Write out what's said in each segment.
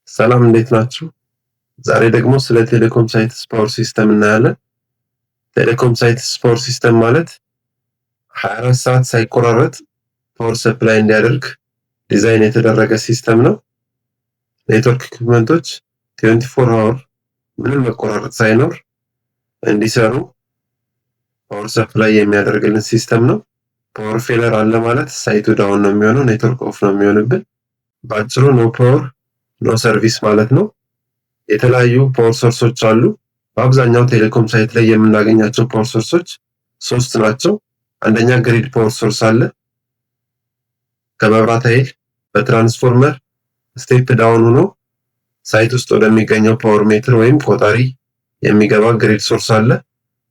ሰላም እንዴት ናችሁ? ዛሬ ደግሞ ስለ ቴሌኮም ሳይትስ ፓወር ሲስተም እናያለን። ቴሌኮም ሳይትስ ፓወር ሲስተም ማለት 24 ሰዓት ሳይቆራረጥ ፓወር ሰፕላይ እንዲያደርግ ዲዛይን የተደረገ ሲስተም ነው። ኔትወርክ ኢኩዊፕመንቶች 24 አወር ምንም መቆራረጥ ሳይኖር እንዲሰሩ ፓወር ሰፕላይ የሚያደርግልን ሲስተም ነው። ፓወር ፌለር አለ ማለት ሳይቱ ዳውን ነው የሚሆነው፣ ኔትወርክ ኦፍ ነው የሚሆንብን። በአጭሩ ኖ ፓወር ኖ ሰርቪስ ማለት ነው። የተለያዩ ፓወር ሶርሶች አሉ። በአብዛኛው ቴሌኮም ሳይት ላይ የምናገኛቸው ፓወር ሶርሶች 3 ናቸው። አንደኛ ግሪድ ፓወር ሶርስ አለ። ከመብራት ኃይል በትራንስፎርመር ስቴፕ ዳውን ሆኖ ሳይት ውስጥ ወደሚገኘው ፓወር ሜትር ወይም ቆጣሪ የሚገባ ግሪድ ሶርስ አለ።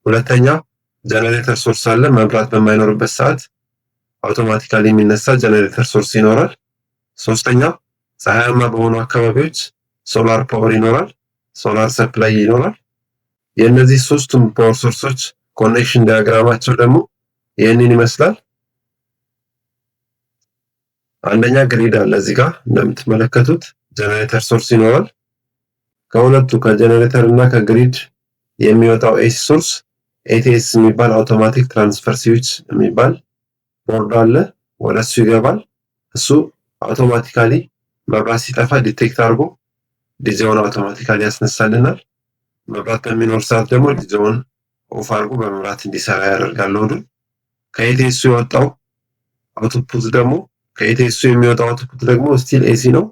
ሁለተኛ ጀነሬተር ሶርስ አለ። መብራት በማይኖርበት ሰዓት አውቶማቲካሊ የሚነሳ ጀነሬተር ሶርስ ይኖራል። ሶስተኛ ፀሐያማ በሆኑ አካባቢዎች ሶላር ፓወር ይኖራል፣ ሶላር ሰፕላይ ይኖራል። የእነዚህ ሶስቱም ፓወር ሶርሶች ኮኔክሽን ዲያግራማቸው ደግሞ ይህንን ይመስላል። አንደኛ ግሪድ አለ እዚህ ጋር እንደምትመለከቱት ጀነሬተር ሶርስ ይኖራል። ከሁለቱ ከጀነሬተር እና ከግሪድ የሚወጣው ኤሲ ሶርስ ኤቲኤስ የሚባል አውቶማቲክ ትራንስፈር ስዊች የሚባል ቦርድ አለ። ወደ እሱ ይገባል። እሱ አውቶማቲካሊ መብራት ሲጠፋ ዲቴክት አድርጎ ዲጄውን አውቶማቲካሊ ያስነሳልናል። መብራት በሚኖር ሰዓት ደግሞ ዲጄውን ኦፍ አድርጎ በመብራት እንዲሰራ ያደርጋል ሎዱን። ከኤቲኤሱ የወጣው አውትፑት ደግሞ ከኤቲኤሱ የሚወጣው አውትፑት ደግሞ ስቲል ኤሲ ነው።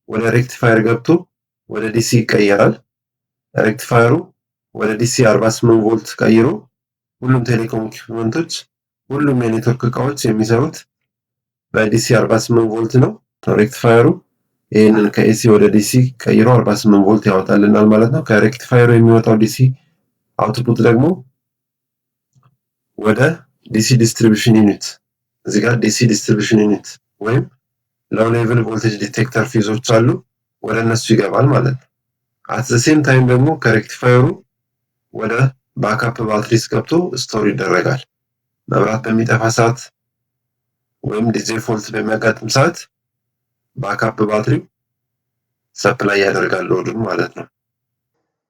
ወደ ሬክቲፋየር ገብቶ ወደ ዲሲ ይቀየራል። ሬክቲፋየሩ ወደ ዲሲ 48 ቮልት ቀይሮ ሁሉም ቴሌኮም ኢኩዊፕመንቶች ሁሉም የኔትወርክ እቃዎች የሚሰሩት በዲሲ 48 ቮልት ነው። ሬክቲፋየሩ ይህንን ከኤሲ ወደ ዲሲ ቀይሮ 48 ቮልት ያወጣልናል ማለት ነው። ከሬክቲፋየሩ የሚወጣው ዲሲ አውትፑት ደግሞ ወደ ዲሲ ዲስትሪቢዩሽን ዩኒት እዚህ ጋር ዲሲ ዲስትሪቢዩሽን ዩኒት ወይም ሎው ሌቭል ቮልቴጅ ዲቴክተር ፊዞች አሉ፣ ወደ እነሱ ይገባል ማለት ነው። አት ዘ ሴም ታይም ደግሞ ከሬክቲፋየሩ ወደ ባካፕ ባትሪስ ገብቶ ስቶር ይደረጋል። መብራት በሚጠፋ ሰዓት ወይም ዲጄ ፎልት በሚያጋጥም ሰዓት ባካፕ ባትሪው ሰፕላይ ያደርጋል ሎዱን ማለት ነው።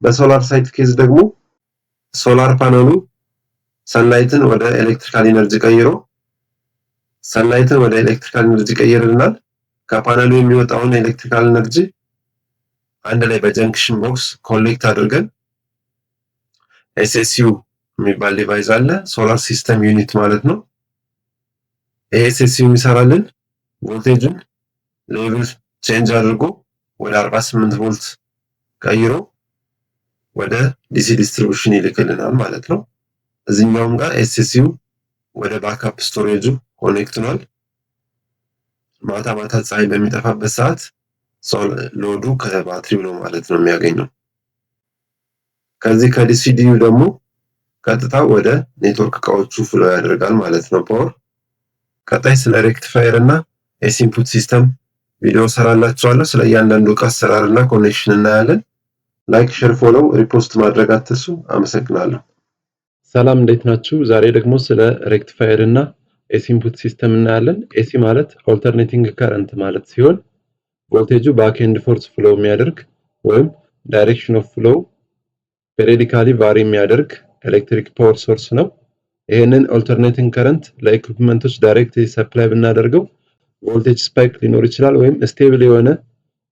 በሶላር ሳይት ኬዝ ደግሞ ሶላር ፓነሉ ሰንላይትን ወደ ኤሌክትሪካል ኢነርጂ ቀይሮ ይቀይርልናል። ከፓነሉ የሚወጣውን ኤሌክትሪካል ኢነርጂ አንድ ላይ በጀንክሽን ቦክስ ኮሌክት አድርገን ኤስኤስዩ የሚባል ዲቫይስ አለ፣ ሶላር ሲስተም ዩኒት ማለት ነው። ይሄ ኤስኤስዩ የሚሰራልን ቮልቴጅን ሌቭል ቼንጅ አድርጎ ወደ 48 ቮልት ቀይሮ ወደ ዲሲ ዲስትሪቢዩሽን ይልክልናል ማለት ነው። እዚህኛውም ጋር ኤስኤስዩ ወደ ባካፕ ስቶሬጁ ኮኔክት ሆኗል። ማታ ፀሐይ በሚጠፋበት ሰዓት ሎዱ ከባትሪው ነው ማለት ነው የሚያገኘው። ከዚህ ከዲሲዲዩ ደግሞ ቀጥታ ወደ ኔትወርክ እቃዎቹ ፍሎ ያደርጋል ማለት ነው ፓወር። ቀጣይ ስለ ሬክቲፋየር እና ኤሲ ኢንፑት ሲስተም ቪዲዮ ሰራላችኋለሁ። ስለ እያንዳንዱ እቃ አሰራር እና ኮኔክሽን እናያለን። ላይክ፣ ሼር፣ ፎሎው፣ ሪፖስት ማድረግ አትርሱ። አመሰግናለሁ። ሰላም እንዴት ናችሁ? ዛሬ ደግሞ ስለ ሬክቲፋየር እና ኤሲ ኢንፑት ሲስተም እናያለን። ኤሲ ማለት ኦልተርኔቲንግ ከረንት ማለት ሲሆን ቮልቴጁ ባክ ኤንድ ፎርስ ፍሎ የሚያደርግ ወይም ዳይሬክሽን ኦፍ ፍሎ ፔሪዮዲካሊ ቫሪ የሚያደርግ ኤሌክትሪክ ፓወር ሶርስ ነው። ይሄንን ኦልተርኔቲንግ ከረንት ለኢኩዊፕመንቶች ዳይሬክት ሰፕላይ ብናደርገው ቮልቴጅ ስፓይክ ሊኖር ይችላል ወይም ስቴብል የሆነ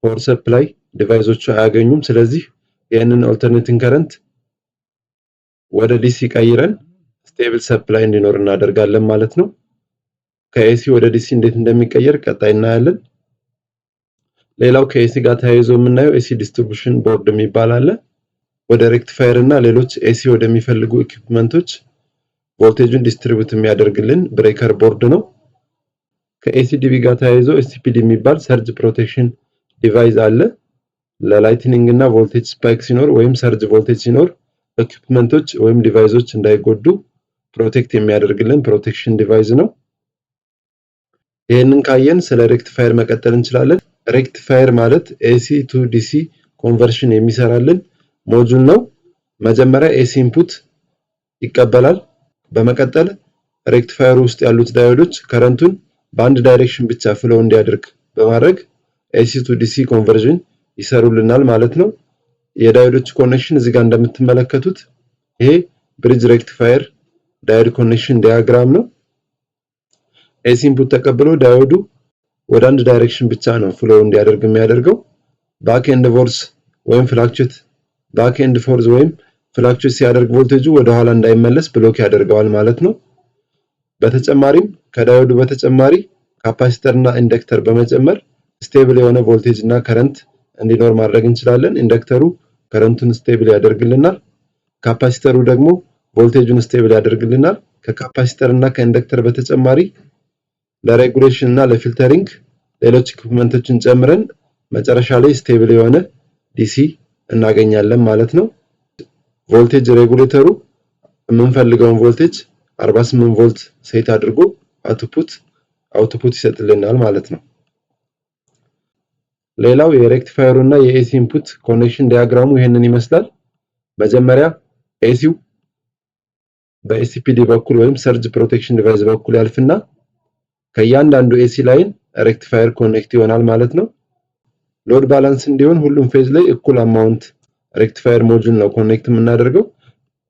ፓወር ሰፕላይ ዲቫይሶቹ አያገኙም። ስለዚህ ይሄንን ኦልተርኔቲንግ ከረንት ወደ ዲሲ ቀይረን ስቴብል ሰፕላይ እንዲኖር እናደርጋለን ማለት ነው። ከኤሲ ወደ ዲሲ እንዴት እንደሚቀየር ቀጣይ እናያለን። ሌላው ከኤሲ ጋር ተያይዞ የምናየው ኤሲ ዲስትሪቢዩሽን ቦርድ የሚባል አለ። ወደ ሬክቲፋየር እና ሌሎች ኤሲ ወደሚፈልጉ ኢኩዊፕመንቶች ቮልቴጁን ዲስትሪቢዩት የሚያደርግልን ብሬከር ቦርድ ነው። ከኤሲዲቢ ጋር ተያይዞ ኤስሲፒዲ የሚባል ሰርጅ ፕሮቴክሽን ዲቫይስ አለ። ለላይትኒንግ እና ቮልቴጅ ስፓይክ ሲኖር ወይም ሰርጅ ቮልቴጅ ሲኖር ኢኩዊፕመንቶች ወይም ዲቫይሶች እንዳይጎዱ ፕሮቴክት የሚያደርግልን ፕሮቴክሽን ዲቫይስ ነው። ይሄንን ካየን ስለ ሬክቲፋየር መቀጠል እንችላለን። ሬክቲፋየር ማለት ኤሲ ቱ ዲሲ ኮንቨርሽን የሚሰራልን ሞጁል ነው። መጀመሪያ ኤሲ ኢንፑት ይቀበላል። በመቀጠል ሬክቲፋየሩ ውስጥ ያሉት ዳዮዶች ከረንቱን በአንድ ዳይሬክሽን ብቻ ፍሎ እንዲያደርግ በማድረግ ኤሲ ቱ ዲሲ ኮንቨርዥን ይሰሩልናል ማለት ነው። የዳዮዶች ኮኔክሽን እዚህ ጋር እንደምትመለከቱት ይሄ ብሪጅ ሬክቲፋየር ዳዮድ ኮኔክሽን ዲያግራም ነው። ኤሲ ኢንፑት ተቀብሎ ዳዮዱ ወደ አንድ ዳይሬክሽን ብቻ ነው ፍሎ እንዲያደርግ የሚያደርገው። ባክ ኤንድ ፎርስ ወይም ፍላክቹዌት ሲያደርግ ቮልቴጁ ወደ ኋላ እንዳይመለስ ብሎክ ያደርገዋል ማለት ነው። በተጨማሪም ከዳዮዱ በተጨማሪ ካፓሲተር እና ኢንደክተር በመጨመር ስቴብል የሆነ ቮልቴጅ እና ከረንት እንዲኖር ማድረግ እንችላለን። ኢንደክተሩ ከረንቱን ስቴብል ያደርግልናል። ካፓሲተሩ ደግሞ ቮልቴጁን ስቴብል ያደርግልናል። ከካፓሲተር እና ከኢንደክተር በተጨማሪ ለሬጉሌሽን እና ለፊልተሪንግ ሌሎች ኢኩፕመንቶችን ጨምረን መጨረሻ ላይ ስቴብል የሆነ ዲሲ እናገኛለን ማለት ነው። ቮልቴጅ ሬጉሌተሩ የምንፈልገውን ቮልቴጅ 48 ቮልት ሴት አድርጎ አውትፑት ይሰጥልናል ማለት ነው። ሌላው የሬክቲፋየሩ እና የኤሲ ኢንፑት ኮኔክሽን ዲያግራሙ ይሄንን ይመስላል። መጀመሪያ ኤሲው በኤሲፒዲ በኩል ወይም ሰርጅ ፕሮቴክሽን ዲቫይስ በኩል ያልፍና ከእያንዳንዱ ኤሲ ላይን ሬክቲፋየር ኮኔክት ይሆናል ማለት ነው። ሎድ ባላንስ እንዲሆን ሁሉም ፌዝ ላይ እኩል አማውንት ሬክቲፋየር ሞጁል ነው ኮኔክት የምናደርገው።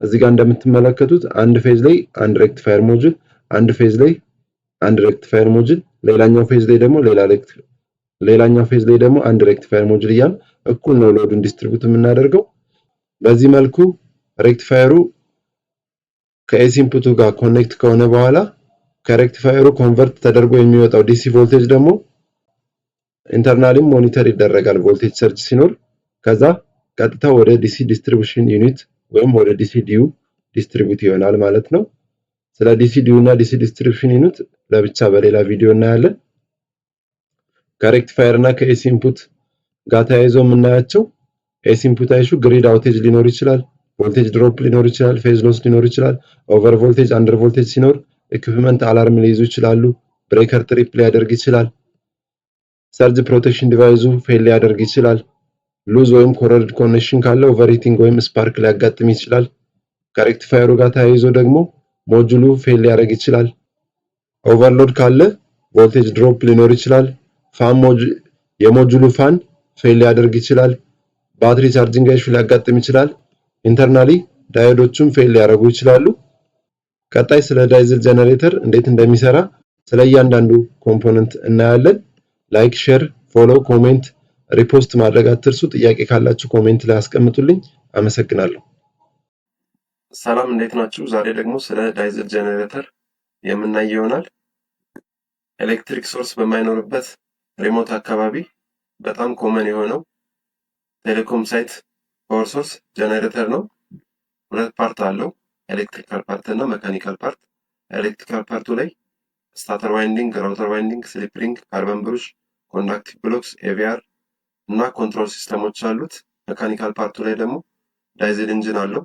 እዚህ ጋር እንደምትመለከቱት አንድ ፌዝ ላይ አንድ ሬክቲፋየር ሞጁል፣ አንድ ፌዝ ላይ አንድ ሬክቲፋየር ሞጁል፣ ሌላኛው ፌዝ ላይ ደግሞ አንድ ሬክቲፋየር ሞጁል እያልን እኩል ነው ሎዱን ዲስትሪቢዩት የምናደርገው። በዚህ መልኩ ሬክቲፋየሩ ከኤሲ ኢንፑቱ ጋር ኮኔክት ከሆነ በኋላ ከሬክቲፋየሩ ኮንቨርት ተደርጎ የሚወጣው ዲሲ ቮልቴጅ ደግሞ ኢንተርናሊም ሞኒተር ይደረጋል ቮልቴጅ ሰርጅ ሲኖር። ከዛ ቀጥታ ወደ ዲሲ ዲስትሪቢዩሽን ዩኒት ወይም ወደ ዲሲ ዲዩ ዲስትሪቢዩት ይሆናል ማለት ነው። ስለ ዲሲ ዲዩ እና ዲሲ ዲስትሪቢዩሽን ዩኒት ለብቻ በሌላ ቪዲዮ እናያለን። ከሬክቲፋየር እና ከኤሲ ኢንፑት ጋር ተያይዞ የምናያቸው ኤሲ ኢንፑት አይሹ ግሪድ አውቴጅ ሊኖር ይችላል፣ ቮልቴጅ ድሮፕ ሊኖር ይችላል፣ ፌዝ ሎስ ሊኖር ይችላል፣ ኦቨር ቮልቴጅ አንደር ቮልቴጅ ሲኖር ኢኩዊፕመንት አላርም ሊይዙ ይችላሉ፣ ብሬከር ትሪፕ ሊያደርግ ይችላል፣ ሰርጅ ፕሮቴክሽን ዲቫይሱ ፌል ሊያደርግ ይችላል፣ ሉዝ ወይም ኮረድድ ኮኔክሽን ካለ ኦቨርሂቲንግ ወይም ስፓርክ ሊያጋጥም ይችላል። ከሬክቲፋየሩ ጋር ተያይዞ ደግሞ ሞጁሉ ፌል ሊያደርግ ይችላል። ኦቨርሎድ ካለ ቮልቴጅ ድሮፕ ሊኖር ይችላል። የሞጁሉ ፋን ፌል ሊያደርግ ይችላል። ባትሪ ቻርጂንግ ኢሹ ሊያጋጥም ይችላል። ኢንተርናሊ ዳዮዶቹም ፌል ሊያደርጉ ይችላሉ። ቀጣይ ስለ ዳይዝል ጀነሬተር እንዴት እንደሚሰራ ስለ እያንዳንዱ ኮምፖነንት እናያለን። ላይክ፣ ሼር፣ ፎሎ፣ ኮሜንት፣ ሪፖስት ማድረግ አትርሱ። ጥያቄ ካላችሁ ኮሜንት ላይ አስቀምጡልኝ። አመሰግናለሁ። ሰላም፣ እንዴት ናችሁ? ዛሬ ደግሞ ስለ ዳይዝል ጀነሬተር የምናይ ይሆናል። ኤሌክትሪክ ሶርስ በማይኖርበት ሪሞት አካባቢ በጣም ኮመን የሆነው ቴሌኮም ሳይት ፓወር ሶርስ ጀነሬተር ነው። ሁለት ፓርት አለው፣ ኤሌክትሪካል ፓርት እና መካኒካል ፓርት። ኤሌክትሪካል ፓርቱ ላይ ስታተር ዋይንዲንግ፣ ራውተር ዋይንዲንግ፣ ስሊፕ ሪንግ፣ ካርበን ብሩሽ፣ ኮንዳክቲቭ ብሎክስ፣ ኤቪአር እና ኮንትሮል ሲስተሞች አሉት። መካኒካል ፓርቱ ላይ ደግሞ ዳይዝል ኢንጂን አለው፣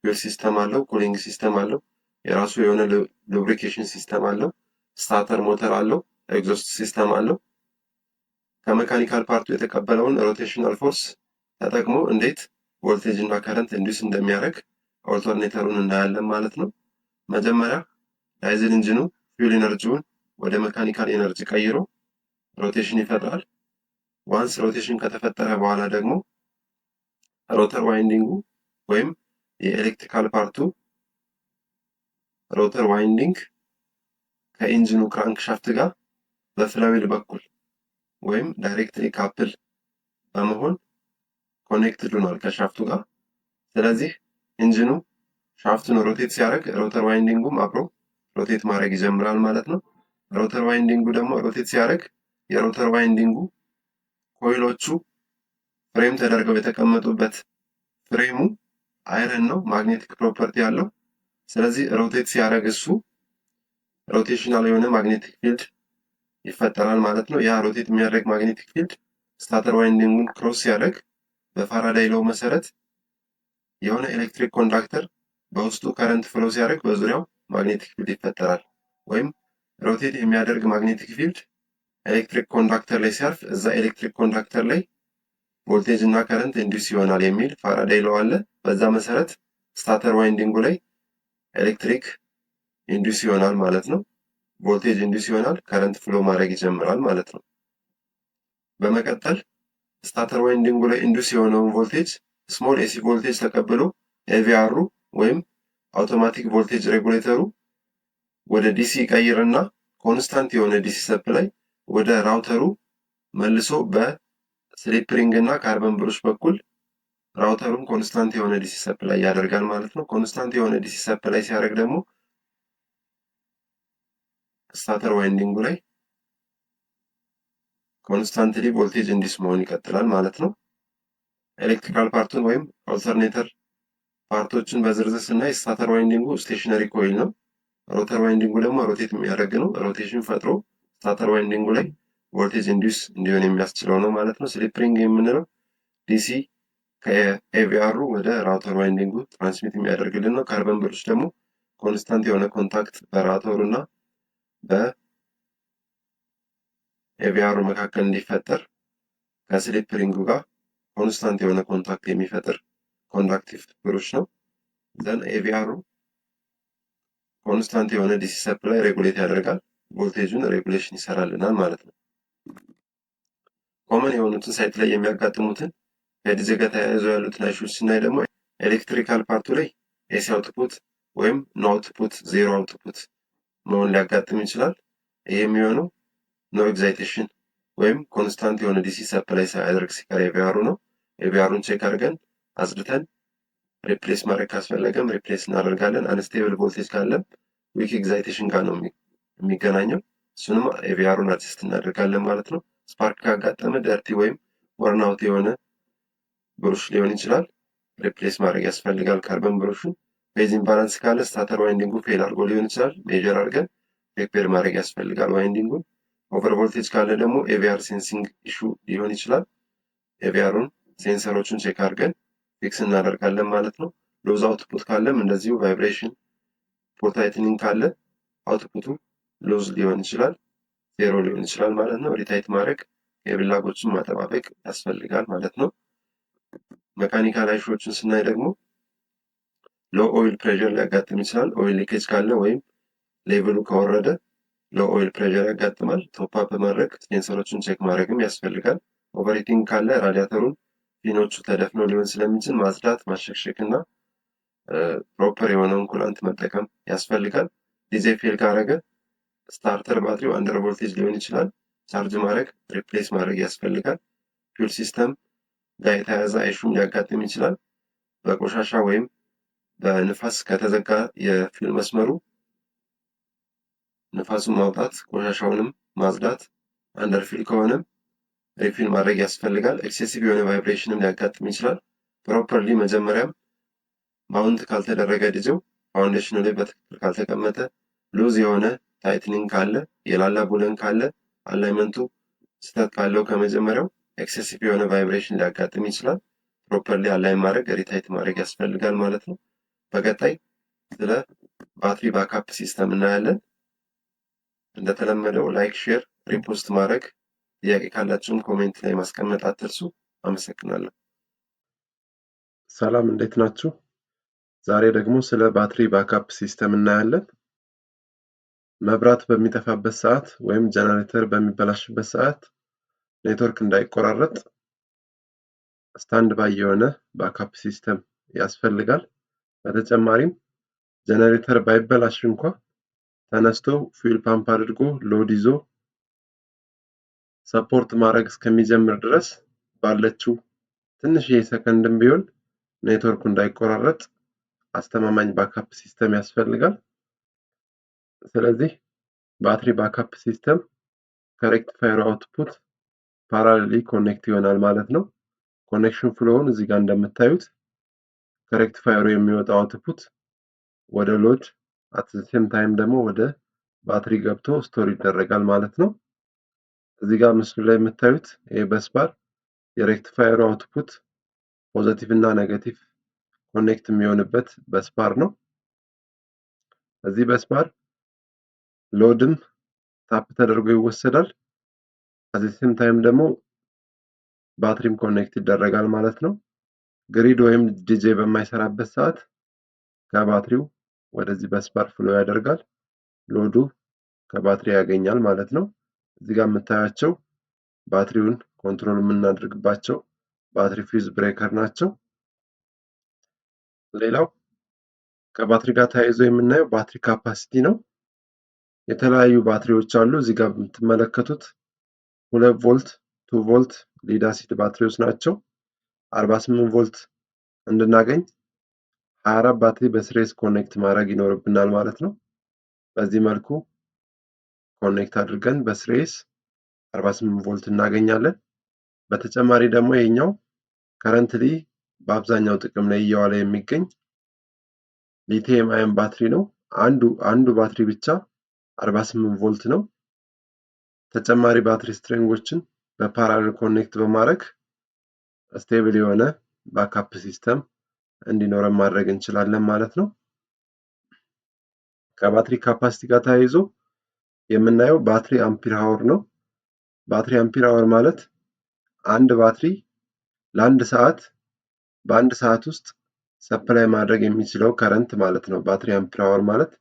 ፊውል ሲስተም አለው፣ ኩሊንግ ሲስተም አለው፣ የራሱ የሆነ ሉብሪኬሽን ሲስተም አለው፣ ስታተር ሞተር አለው፣ ኤግዞስት ሲስተም አለው። ከመካኒካል ፓርቱ የተቀበለውን ሮቴሽናል ፎርስ ተጠቅሞ እንዴት ቮልቴጅ እና ከረንት ኢንዱስ እንደሚያደርግ ኦልተርኔተሩን እናያለን ማለት ነው። መጀመሪያ ዳይዝል ኢንጂኑ ፊውል ኢነርጂውን ወደ መካኒካል ኢነርጂ ቀይሮ ሮቴሽን ይፈጥራል። ዋንስ ሮቴሽን ከተፈጠረ በኋላ ደግሞ ሮተር ዋይንዲንጉ ወይም የኤሌክትሪካል ፓርቱ ሮተር ዋይንዲንግ ከኢንጂኑ ክራንክ ሻፍት ጋር በፍላዊል በኩል ወይም ዳይሬክትሊ ካፕል በመሆን ኮኔክትድ ሆኗል ከሻፍቱ ጋር። ስለዚህ ኢንጂኑ ሻፍቱን ሮቴት ሲያደርግ ሮተር ዋይንዲንጉም አብሮ ሮቴት ማድረግ ይጀምራል ማለት ነው። ሮተር ዋይንዲንጉ ደግሞ ሮቴት ሲያደርግ የሮተር ዋይንዲንጉ ኮይሎቹ ፍሬም ተደርገው የተቀመጡበት ፍሬሙ አይረን ነው፣ ማግኔቲክ ፕሮፐርቲ ያለው። ስለዚህ ሮቴት ሲያደርግ እሱ ሮቴሽናል የሆነ ማግኔቲክ ፊልድ ይፈጠራል ማለት ነው። ያ ሮቴት የሚያደርግ ማግኔቲክ ፊልድ ስታተር ዋይንዲንጉን ክሮስ ሲያደርግ በፋራዳይ ሎው መሰረት የሆነ ኤሌክትሪክ ኮንዳክተር በውስጡ ከረንት ፍሎ ሲያደርግ በዙሪያው ማግኔቲክ ፊልድ ይፈጠራል። ወይም ሮቴት የሚያደርግ ማግኔቲክ ፊልድ ኤሌክትሪክ ኮንዳክተር ላይ ሲያርፍ እዛ ኤሌክትሪክ ኮንዳክተር ላይ ቮልቴጅ እና ከረንት ኢንዱስ ይሆናል የሚል ፋራዳይ ሎው አለ። በዛ መሰረት ስታተር ዋይንዲንጉ ላይ ኤሌክትሪክ ኢንዱስ ይሆናል ማለት ነው። ቮልቴጅ ኢንዱስ ይሆናል፣ ከረንት ፍሎ ማድረግ ይጀምራል ማለት ነው። በመቀጠል ስታተር ዋይንዲንጉ ላይ ኢንዱስ የሆነውን ቮልቴጅ ስሞል ኤሲ ቮልቴጅ ተቀብሎ ኤቪአሩ ወይም አውቶማቲክ ቮልቴጅ ሬጉሌተሩ ወደ ዲሲ ቀይርና ኮንስታንት የሆነ ዲሲ ሰፕላይ ወደ ራውተሩ መልሶ በስሊፕ ሪንግ እና ካርበን ብሩሽ በኩል ራውተሩም ኮንስታንት የሆነ ዲሲ ሰፕላይ ያደርጋል ማለት ነው። ኮንስታንት የሆነ ዲሲ ሰፕላይ ሲያደርግ ደግሞ ስታተር ዋይንዲንጉ ላይ ኮንስታንትሊ ቮልቴጅ እንዲስ መሆን ይቀጥላል ማለት ነው። ኤሌክትሪካል ፓርቱን ወይም አልተርኔተር ፓርቶችን በዝርዝር ስናይ ስታተር ዋይንዲንጉ ስቴሽነሪ ኮይል ነው። ሮተር ዋይንዲንጉ ደግሞ ሮቴት የሚያደርግ ነው። ሮቴሽን ፈጥሮ ስታተር ዋይንዲንጉ ላይ ቮልቴጅ ኢንዲዩስ እንዲሆን የሚያስችለው ነው ማለት ነው። ስሊፕ ሪንግ የምንለው ዲሲ ከኤቪአሩ ወደ ራውተር ዋይንዲንጉ ትራንስሚት የሚያደርግልን ነው። ካርበን ብሩሽ ደግሞ ኮንስታንት የሆነ ኮንታክት በራውተሩ እና በኤቪአሩ መካከል እንዲፈጠር ከስሊፕ ሪንጉ ጋር ኮንስታንት የሆነ ኮንታክት የሚፈጥር ኮንዳክቲቭ ብሩሽ ነው። ዘን ኤቪአሩ ኮንስታንት የሆነ ዲሲ ሰፕላይ ሬጉሌት ያደርጋል። ቮልቴጁን ሬጉሌሽን ይሰራልናል ማለት ነው። ኮመን የሆኑትን ሳይት ላይ የሚያጋጥሙትን ከዲዚ ጋር ተያይዘው ያሉትን አይሹች ስናይ ደግሞ ኤሌክትሪካል ፓርቱ ላይ ኤሲ አውትፑት ወይም ኖ አውትፑት ዜሮ አውትፑት መሆን ሊያጋጥም ይችላል። ይህ የሚሆነው ኖ ኤግዛይቴሽን ወይም ኮንስታንት የሆነ ዲሲ ሰፕላይ ሳያደርግ ሲቀር ኤቪአሩ ነው። ኤቪአሩን ቼክ አድርገን አጽድተን ሪፕሌስ ማድረግ ካስፈለገም ሪፕሌስ እናደርጋለን። አንስቴብል ቮልቴጅ ካለም ዊክ ኤግዛይቴሽን ጋር ነው የሚገናኘው። እሱንም ኤቪአሩን አድጀስት እናደርጋለን ማለት ነው። ስፓርክ ካጋጠመ ደርቲ ወይም ወርናውት የሆነ ብሩሽ ሊሆን ይችላል። ሪፕሌስ ማድረግ ያስፈልጋል ካርበን ብሩሹን። ፌዝ ኢምባላንስ ካለ ስታተር ዋይንዲንጉ ፌል አድርጎ ሊሆን ይችላል። ሜጀር አድርገን ሪፔር ማድረግ ያስፈልጋል ዋይንዲንጉን። ኦቨር ቮልቴጅ ካለ ደግሞ ኤቪአር ሴንሲንግ ኢሹ ሊሆን ይችላል። ኤቪአሩን ሴንሰሮቹን ቼክ አድርገን ፊክስ እናደርጋለን ማለት ነው። ሎዝ አውትፑት ካለም እንደዚሁ ቫይብሬሽን፣ ፖል ታይትኒንግ ካለ አውትፑቱ ሎዝ ሊሆን ይችላል፣ ዜሮ ሊሆን ይችላል ማለት ነው። ሪታይት ማድረግ የብላጎችን ማጠባበቅ ያስፈልጋል ማለት ነው። መካኒካል አይሾችን ስናይ ደግሞ ሎ ኦይል ፕሬዠር ሊያጋጥም ይችላል። ኦይል ሊኬጅ ካለ ወይም ሌቭሉ ከወረደ ሎ ኦይል ፕሬዠር ያጋጥማል። ቶፕ አፕ በማድረግ ሴንሰሮችን ቼክ ማድረግም ያስፈልጋል። ኦቨርሂቲንግ ካለ ራዲያተሩን ፊኖቹ ተደፍነው ሊሆን ስለሚችል ማጽዳት፣ ማሸክሸክ እና ፕሮፐር የሆነውን ኩላንት መጠቀም ያስፈልጋል። ዲዜ ፌል ካረገ ስታርተር ባትሪው አንደር ቮልቴጅ ሊሆን ይችላል። ቻርጅ ማድረግ፣ ሪፕሌስ ማድረግ ያስፈልጋል። ፊውል ሲስተም ጋር የተያያዘ አይሹም ሊያጋጥም ይችላል። በቆሻሻ ወይም በንፋስ ከተዘጋ የፊውል መስመሩ ንፋሱን ማውጣት፣ ቆሻሻውንም ማጽዳት፣ አንደር ፊል ከሆነም ሪፊል ማድረግ ያስፈልጋል። ኤክሴሲቭ የሆነ ቫይብሬሽንም ሊያጋጥም ይችላል። ፕሮፐርሊ መጀመሪያም ማውንት ካልተደረገ ዲዜው ፋውንዴሽኑ ላይ በትክክል ካልተቀመጠ፣ ሉዝ የሆነ ታይትኒንግ ካለ፣ የላላ ቡለን ካለ፣ አላይመንቱ ስህተት ካለው ከመጀመሪያው ኤክሴሲቭ የሆነ ቫይብሬሽን ሊያጋጥም ይችላል። ፕሮፐርሊ አላይን ማድረግ፣ ሪታይት ማድረግ ያስፈልጋል ማለት ነው። በቀጣይ ስለ ባትሪ ባካፕ ሲስተም እናያለን። እንደተለመደው ላይክ፣ ሼር፣ ሪፖስት ማድረግ፣ ጥያቄ ካላችሁም ኮሜንት ላይ ማስቀመጥ አትርሱ። አመሰግናለሁ። ሰላም እንዴት ናችሁ? ዛሬ ደግሞ ስለ ባትሪ ባካፕ ሲስተም እናያለን። መብራት በሚጠፋበት ሰዓት ወይም ጀነሬተር በሚበላሽበት ሰዓት ኔትወርክ እንዳይቆራረጥ ስታንድ ባይ የሆነ ባካፕ ሲስተም ያስፈልጋል። በተጨማሪም ጀነሬተር ባይበላሽ እንኳ ተነስቶ ፊውል ፓምፕ አድርጎ ሎድ ይዞ ሰፖርት ማድረግ እስከሚጀምር ድረስ ባለችው ትንሽዬ ሰከንድም ቢሆን ኔትወርኩ እንዳይቆራረጥ አስተማማኝ ባካፕ ሲስተም ያስፈልጋል። ስለዚህ ባትሪ ባካፕ ሲስተም ከሬክቲፋየሩ አውትፑት ፓራሌሊ ኮኔክት ይሆናል ማለት ነው። ኮኔክሽን ፍሎውን እዚህ ጋር እንደምታዩት ከሬክቲፋየሩ የሚወጣው አውትፑት ወደ ሎድ አት ዘ ሴም ታይም ደግሞ ወደ ባትሪ ገብቶ ስቶር ይደረጋል ማለት ነው። እዚህ ጋር ምስሉ ላይ የምታዩት ይሄ በስባር የሬክቲፋየሩ አውትፑት ፖዚቲቭ እና ኔጌቲቭ ኮኔክት የሚሆንበት በስባር ነው። እዚህ በስባር ሎድም ታፕ ተደርጎ ይወሰዳል። አት ዘ ሴም ታይም ደግሞ ባትሪም ኮኔክት ይደረጋል ማለት ነው። ግሪድ ወይም ዲጄ በማይሰራበት ሰዓት ከባትሪው ወደዚህ በስባር ፍሎ ያደርጋል። ሎዱ ከባትሪ ያገኛል ማለት ነው። እዚህ ጋር የምታያቸው ባትሪውን ኮንትሮል የምናደርግባቸው ባትሪ ፊውዝ ብሬከር ናቸው። ሌላው ከባትሪ ጋር ተያይዞ የምናየው ባትሪ ካፓሲቲ ነው። የተለያዩ ባትሪዎች አሉ። እዚህ ጋር የምትመለከቱት 2 ቮልት፣ 2 ቮልት ሊድ አሲድ ባትሪዎች ናቸው። 48 ቮልት እንድናገኝ 24 ባትሪ በስሬስ ኮኔክት ማድረግ ይኖርብናል ማለት ነው። በዚህ መልኩ ኮኔክት አድርገን በስሬስ 48 ቮልት እናገኛለን። በተጨማሪ ደግሞ ይሄኛው ከረንትሊ በአብዛኛው ጥቅም ላይ እየዋለ የሚገኝ ሊቲየም አየን ባትሪ ነው። አንዱ ባትሪ ብቻ 48 ቮልት ነው። ተጨማሪ ባትሪ ስትሪንጎችን በፓራሌል ኮኔክት በማድረግ ስቴብል የሆነ ባክአፕ ሲስተም እንዲኖረን ማድረግ እንችላለን ማለት ነው። ከባትሪ ካፓሲቲ ጋር ተያይዞ የምናየው ባትሪ አምፒር አወር ነው። ባትሪ አምፒር አወር ማለት አንድ ባትሪ ለአንድ ሰዓት በአንድ ሰዓት ውስጥ ሰፕላይ ማድረግ የሚችለው ከረንት ማለት ነው። ባትሪ አምፒር አወር ማለት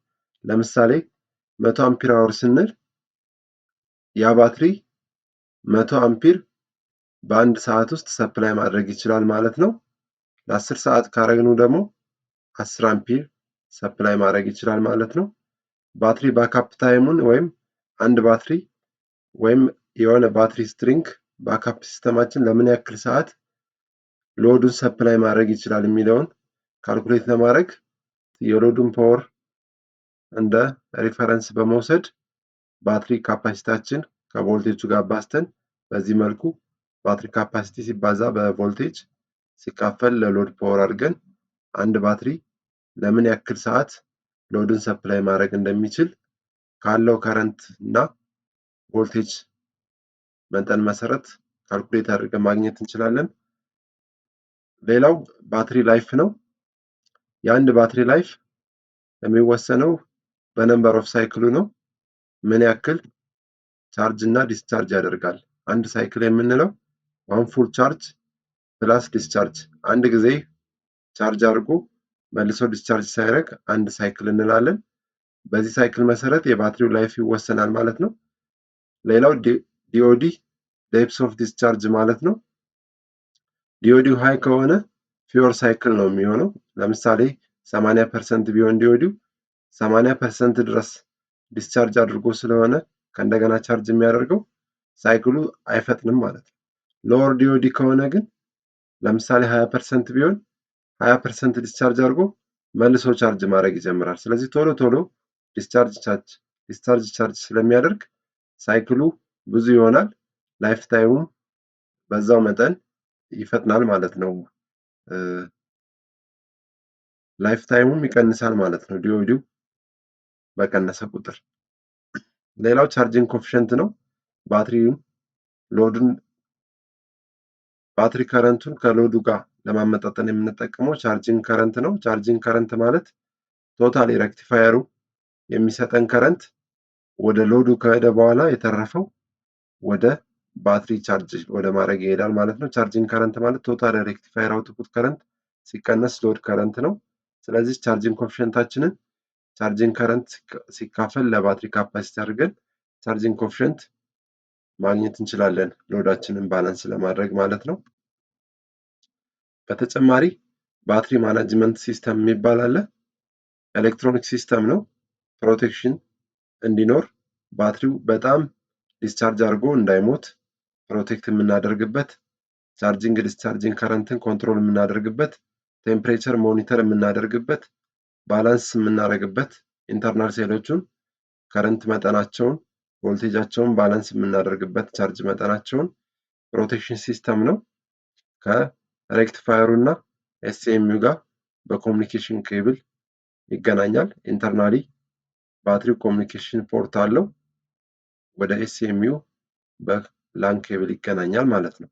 ለምሳሌ 100 አምፒር አወር ስንል ያ ባትሪ 100 አምፒር በአንድ ሰዓት ውስጥ ሰፕላይ ማድረግ ይችላል ማለት ነው። ለ10 ሰዓት ካረግነው ደግሞ 10 አምፒር ሰፕላይ ማድረግ ይችላል ማለት ነው። ባትሪ ባክአፕ ታይሙን ወይም አንድ ባትሪ ወይም የሆነ ባትሪ ስትሪንግ ባክአፕ ሲስተማችን ለምን ያክል ሰዓት ሎዱን ሰፕላይ ማድረግ ይችላል የሚለውን ካልኩሌት ለማድረግ የሎዱን ፓወር እንደ ሪፈረንስ በመውሰድ ባትሪ ካፓሲቲያችን ከቮልቴጁ ጋር አባዝተን በዚህ መልኩ ባትሪ ካፓሲቲ ሲባዛ በቮልቴጅ ሲካፈል ለሎድ ፓወር አድርገን አንድ ባትሪ ለምን ያክል ሰዓት ሎድን ሰፕላይ ማድረግ እንደሚችል ካለው ከረንት እና ቮልቴጅ መጠን መሰረት ካልኩሌት አድርገን ማግኘት እንችላለን። ሌላው ባትሪ ላይፍ ነው። የአንድ ባትሪ ላይፍ የሚወሰነው በነምበር ኦፍ ሳይክሉ ነው። ምን ያክል ቻርጅ እና ዲስቻርጅ ያደርጋል። አንድ ሳይክል የምንለው ዋን ፉል ቻርጅ ፕላስ ዲስቻርጅ፣ አንድ ጊዜ ቻርጅ አድርጎ መልሶ ዲስቻርጅ ሳይረግ አንድ ሳይክል እንላለን። በዚህ ሳይክል መሰረት የባትሪው ላይፍ ይወሰናል ማለት ነው። ሌላው ዲኦዲ ዴፕስ ኦፍ ዲስቻርጅ ማለት ነው። ዲኦዲው ሃይ ከሆነ ፊውር ሳይክል ነው የሚሆነው። ለምሳሌ 80% ቢሆን ዲኦዲው 80% ድረስ ዲስቻርጅ አድርጎ ስለሆነ ከእንደገና ቻርጅ የሚያደርገው ሳይክሉ አይፈጥንም ማለት ነው። ሎወር ዲኦዲ ከሆነ ግን ለምሳሌ 20% ቢሆን 20% ዲስቻርጅ አድርጎ መልሶ ቻርጅ ማድረግ ይጀምራል። ስለዚህ ቶሎ ቶሎ ዲስቻርጅ ቻርጅ ስለሚያደርግ ሳይክሉ ብዙ ይሆናል፣ ላይፍ ታይሙም በዛው መጠን ይፈጥናል ማለት ነው። ላይፍ ታይሙም ይቀንሳል ማለት ነው ዲኦዲው በቀነሰ ቁጥር። ሌላው ቻርጂንግ ኮኤፊሽንት ነው። ባትሪ ከረንቱን ከሎዱ ጋር ለማመጣጠን የምንጠቀመው ቻርጂንግ ከረንት ነው። ቻርጂንግ ከረንት ማለት ቶታሊ ሬክቲፋየሩ የሚሰጠን ከረንት ወደ ሎዱ ከሄደ በኋላ የተረፈው ወደ ባትሪ ቻርጅ ወደ ማድረግ ይሄዳል ማለት ነው። ቻርጂንግ ከረንት ማለት ቶታል ሬክቲፋየር አውትፑት ከረንት ሲቀነስ ሎድ ከረንት ነው። ስለዚህ ቻርጂንግ ኮኤፊሽንታችንን ቻርጂንግ ከረንት ሲካፈል ለባትሪ ካፓሲቲ አድርገን ቻርጂንግ ኮኤፊሽንት ማግኘት እንችላለን ሎዳችንን ባላንስ ለማድረግ ማለት ነው። በተጨማሪ ባትሪ ማኔጅመንት ሲስተም የሚባል አለ። ኤሌክትሮኒክ ሲስተም ነው። ፕሮቴክሽን እንዲኖር ባትሪው በጣም ዲስቻርጅ አድርጎ እንዳይሞት ፕሮቴክት የምናደርግበት፣ ቻርጂንግ ዲስቻርጂንግ ከረንትን ኮንትሮል የምናደርግበት፣ ቴምፕሬቸር ሞኒተር የምናደርግበት፣ ባላንስ የምናደርግበት፣ ኢንተርናል ሴሎቹን ከረንት መጠናቸውን ቮልቴጃቸውን ባላንስ የምናደርግበት ቻርጅ መጠናቸውን ፕሮቴክሽን ሲስተም ነው። ከሬክቲፋየሩ እና ኤስኤምዩ ጋር በኮሚኒኬሽን ኬብል ይገናኛል። ኢንተርናሊ ባትሪው ኮሚኒኬሽን ፖርት አለው። ወደ ኤስኤምዩ በላን ኬብል ይገናኛል ማለት ነው።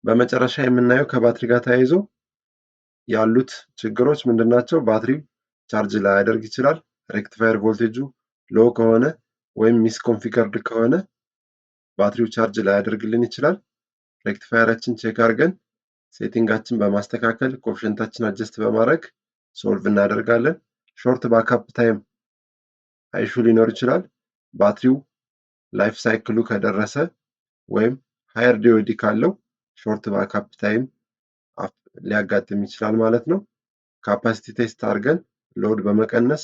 በመጨረሻ የምናየው ከባትሪ ጋር ተያይዞ ያሉት ችግሮች ምንድናቸው? ባትሪው ቻርጅ ላያደርግ ይችላል። ሬክቲፋየር ቮልቴጁ ሎ ከሆነ ወይም ሚስኮንፊገርድ ከሆነ ባትሪው ቻርጅ ላያደርግልን ይችላል። ሬክቲፋየራችን ቼክ አድርገን ሴቲንጋችን በማስተካከል ኮኤፊሽንታችን አጀስት በማድረግ ሶልቭ እናደርጋለን። ሾርት ባክአፕ ታይም አይሹ ሊኖር ይችላል። ባትሪው ላይፍ ሳይክሉ ከደረሰ ወይም ሃየር ዲኦዲ ካለው ሾርት ባክአፕ ታይም ሊያጋጥም ይችላል ማለት ነው። ካፓሲቲ ቴስት አድርገን ሎድ በመቀነስ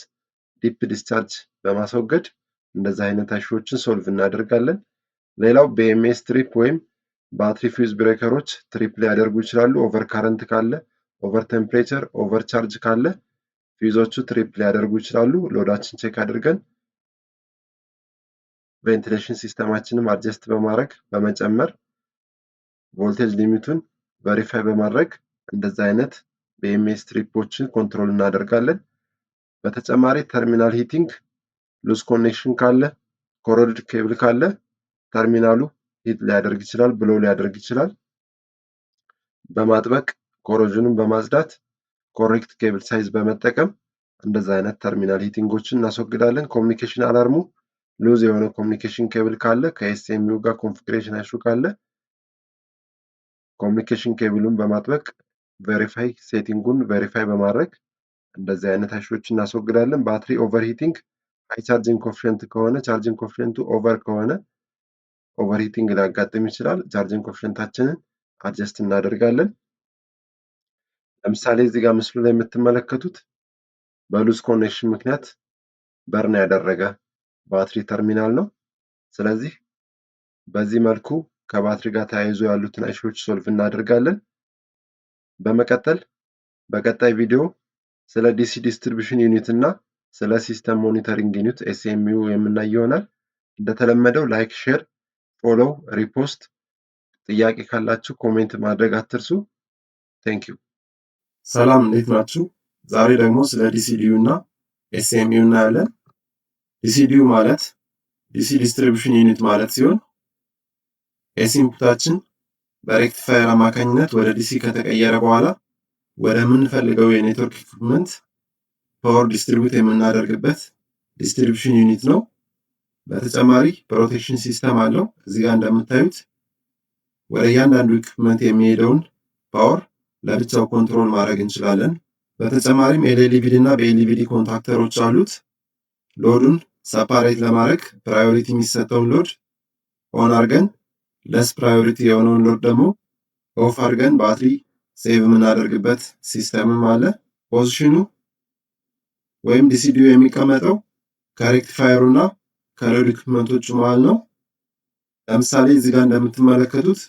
ዲፕ ዲስቻርጅ በማስወገድ እንደዚህ አይነት ኢሹዎችን ሶልቭ እናደርጋለን። ሌላው BMS ትሪፕ ወይም ባትሪ ፊውዝ ብሬከሮች ትሪፕ ሊያደርጉ ይችላሉ። ኦቨር ካረንት ካለ፣ ኦቨር ቴምፕሬቸር፣ ኦቨር ቻርጅ ካለ ፊውዞቹ ትሪፕ ሊያደርጉ ይችላሉ። ሎዳችን ቼክ አድርገን ቬንቲሌሽን ሲስተማችንም አድጀስት በማድረግ በመጨመር ቮልቴጅ ሊሚቱን ቬሪፋይ በማድረግ እንደዚህ አይነት BMS ትሪፖችን ኮንትሮል እናደርጋለን። በተጨማሪ ተርሚናል ሂቲንግ ሉዝ ኮኔክሽን ካለ፣ ኮሮድድ ኬብል ካለ ተርሚናሉ ሂት ሊያደርግ ይችላል፣ ብሎ ሊያደርግ ይችላል። በማጥበቅ ኮሮዥኑን በማጽዳት ኮሬክት ኬብል ሳይዝ በመጠቀም እንደዚህ አይነት ተርሚናል ሂቲንጎችን እናስወግዳለን። ኮሚኒኬሽን አላርሙ ሉዝ የሆነ ኮሚኒኬሽን ኬብል ካለ ከኤስኤምዩ ጋር ኮንፊግሬሽን ኢሹ ካለ ኮሚኒኬሽን ኬብሉን በማጥበቅ ቬሪፋይ ሴቲንጉን ቬሪፋይ በማድረግ እንደዚህ አይነት ኢሹዎችን እናስወግዳለን። ባትሪ ኦቨርሂቲንግ ሃይ ቻርጂንግ ኮኤፊሽንት ከሆነ ቻርጂንግ ኮኤፊሽንቱ ኦቨር ከሆነ ኦቨርሂቲንግ ሊያጋጥም ይችላል። ቻርጂንግ ኮኤፊሽንታችንን አድጀስት እናደርጋለን። ለምሳሌ እዚህ ጋር ምስሉ ላይ የምትመለከቱት በሉዝ ኮኔክሽን ምክንያት በርን ያደረገ ባትሪ ተርሚናል ነው። ስለዚህ በዚህ መልኩ ከባትሪ ጋር ተያይዞ ያሉትን ኢሹዎች ሶልቭ እናደርጋለን። በመቀጠል በቀጣይ ቪዲዮ ስለ ዲሲ ዲስትሪቢዩሽን ዩኒት እና ስለ ሲስተም ሞኒተሪንግ ዩኒት ኤስኤምዩ የምናይ ይሆናል። እንደተለመደው ላይክ፣ ሼር፣ ፎሎው፣ ሪፖስት፣ ጥያቄ ካላችሁ ኮሜንት ማድረግ አትርሱ። ቴንክ ዩ። ሰላም እንዴት ናችሁ? ዛሬ ደግሞ ስለ ዲሲዲዩ እና ኤስኤምዩ እናያለን። ዲሲዲዩ ማለት ዲሲ ዲስትሪቢዩሽን ዩኒት ማለት ሲሆን ኤሲ ኢንፑታችን በሬክቲፋየር አማካኝነት ወደ ዲሲ ከተቀየረ በኋላ ወደ ምንፈልገው የኔትወርክ ኢኩፕመንት ፓወር ዲስትሪቢዩት የምናደርግበት ዲስትሪቢዩሽን ዩኒት ነው። በተጨማሪ ፕሮቴክሽን ሲስተም አለው። እዚህ ጋር እንደምታዩት ወደ እያንዳንዱ ኢኩፕመንት የሚሄደውን ፓወር ለብቻው ኮንትሮል ማድረግ እንችላለን። በተጨማሪም ኤልኤልቪዲ እና በኤልቪዲ ኮንታክተሮች አሉት። ሎዱን ሰፓሬት ለማድረግ ፕራዮሪቲ የሚሰጠውን ሎድ ኦን አድርገን ለስ ፕራዮሪቲ የሆነውን ሎድ ደግሞ ኦፍ አድርገን ባትሪ ሴቭ የምናደርግበት ሲስተምም አለ። ፖዚሽኑ ወይም ዲሲዲዩ የሚቀመጠው ከሬክቲፋየሩ እና ከሎድ ኢኩፕመንቶቹ መሃል ነው። ለምሳሌ እዚህ ጋር እንደምትመለከቱት